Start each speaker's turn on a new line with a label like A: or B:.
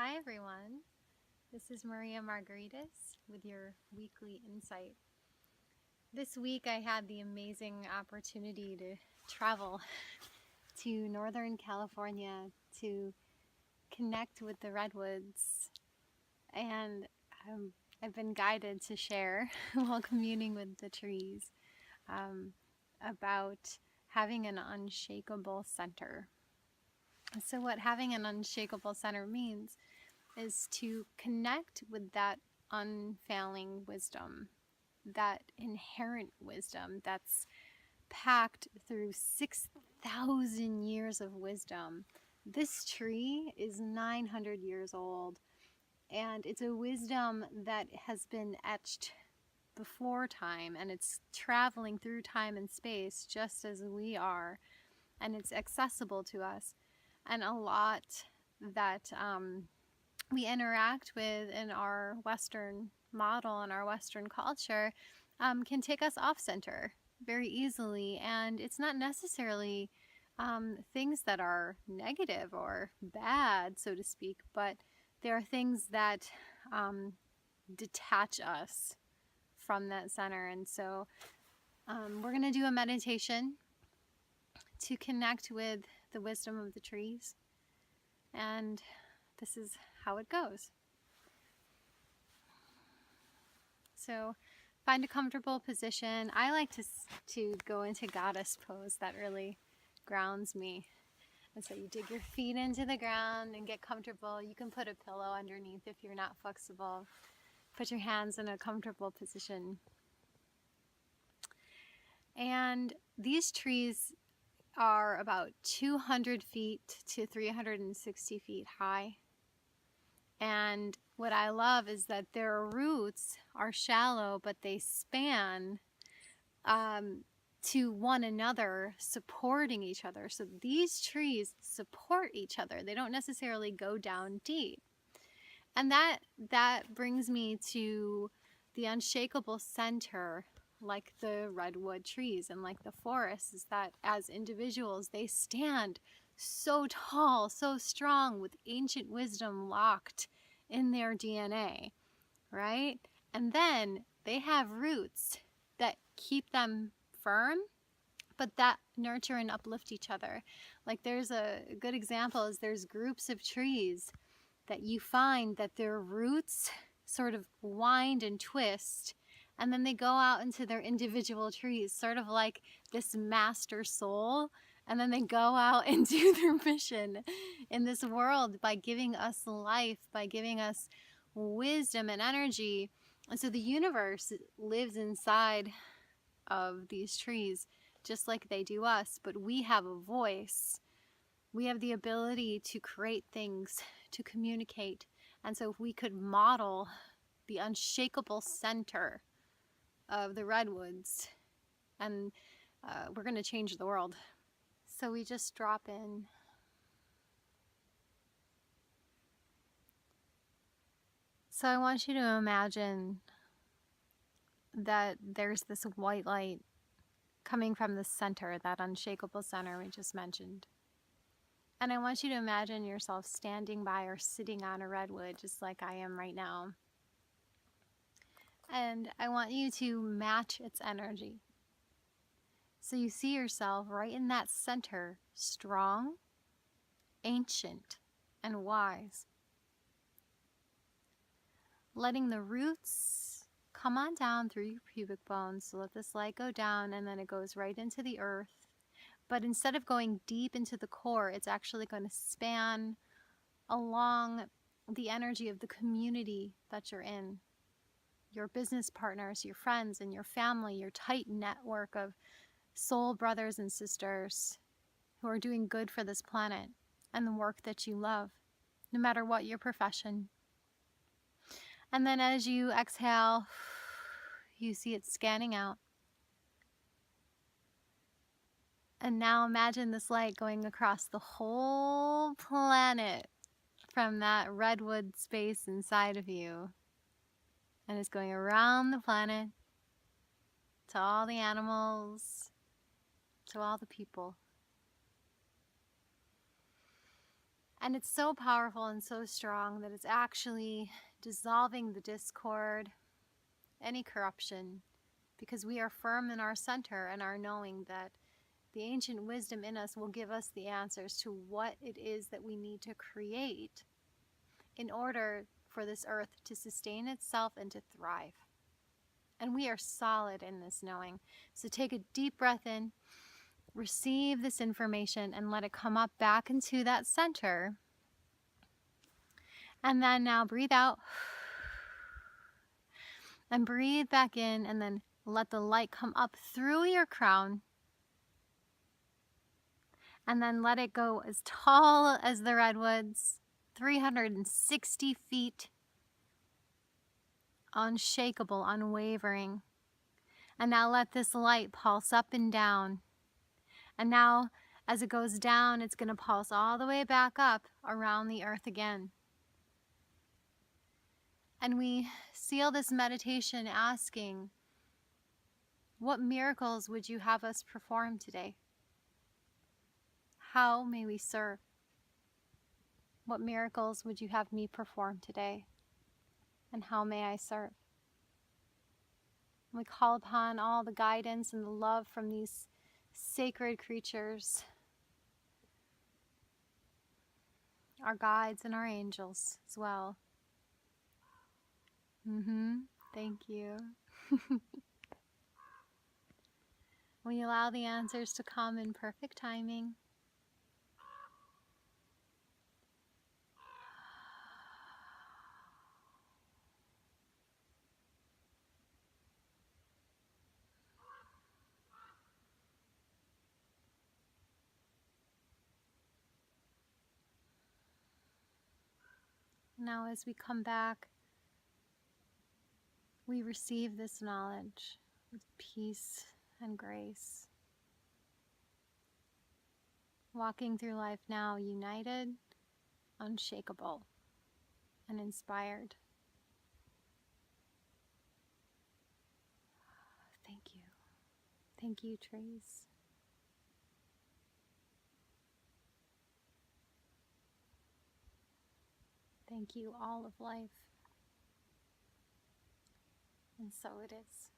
A: Hi everyone, this is Maria Margaritis with your weekly insight. This week I had the amazing opportunity to travel to Northern California to connect with the Redwoods, and I've been guided to share while communing with the trees about having an unshakable center. So what having an unshakable center means is to connect with that unfailing wisdom, that inherent wisdom that's packed through 6,000 years of wisdom. This tree is 900 years old, and it's a wisdom that has been etched before time, and it's traveling through time and space just as we are, and it's accessible to us. And a lot that we interact with in our Western model and our Western culture can take us off center very easily. And it's not necessarily things that are negative or bad, so to speak, but there are things that detach us from that center. And so we're going to do a meditation to connect with the wisdom of the trees. And this is how it goes. So find a comfortable position. I like to go into goddess pose. That really grounds me. And so you dig your feet into the ground and get comfortable. You can put a pillow underneath if you're not flexible. Put your hands in a comfortable position. And these trees are about 200 feet to 360 feet high. And what I love is that their roots are shallow, but they span to one another, supporting each other. So these trees support each other. They don't necessarily go down deep. And that brings me to the unshakable center, like the redwood trees and like the forests, is that as individuals, they stand so tall, so strong, with ancient wisdom locked in their DNA, right? And then they have roots that keep them firm, but that nurture and uplift each other. Like there's a good example is there's groups of trees that you find that their roots sort of wind and twist, and then they go out into their individual trees, sort of like this master soul, and then they go out and do their mission in this world by giving us life, by giving us wisdom and energy. And so the universe lives inside of these trees just like they do us, but we have a voice. We have the ability to create things, to communicate. And so if we could model the unshakable center of the redwoods, and we're going to change the world. So we just drop in. So I want you to imagine that there's this white light coming from the center, that unshakable center we just mentioned. And I want you to imagine yourself standing by or sitting on a redwood, just like I am right now. And I want you to match its energy. So you see yourself right in that center, strong, ancient, and wise. Letting the roots come on down through your pubic bones. So let this light go down, and then it goes right into the earth. But instead of going deep into the core, it's actually going to span along the energy of the community that you're in. Your business partners, your friends, and your family, your tight network of soul brothers and sisters who are doing good for this planet and the work that you love, no matter what your profession. And then as you exhale, you see it scanning out. And now imagine this light going across the whole planet from that redwood space inside of you. And it's going around the planet to all the animals, to all the people. And it's so powerful and so strong that it's actually dissolving the discord, any corruption, because we are firm in our center and our knowing that the ancient wisdom in us will give us the answers to what it is that we need to create in order for this earth to sustain itself and to thrive. And we are solid in this knowing. So take a deep breath in, receive this information, and let it come up back into that center. And then now breathe out and breathe back in, and then let the light come up through your crown. And then let it go as tall as the redwoods, 360 feet, unshakable, unwavering. And now let this light pulse up and down. And now as it goes down, it's going to pulse all the way back up around the earth again. And we seal this meditation asking, what miracles would you have us perform today? How may we serve? What miracles would you have me perform today? And how may I serve? We call upon all the guidance and the love from these sacred creatures, our guides and our angels as well. Thank you. We allow the answers to come in perfect timing. Now as we come back, we receive this knowledge with peace and grace. Walking through life now united, unshakable, and inspired. Thank you. Thank you, trees. Thank you, all of life. And so it is.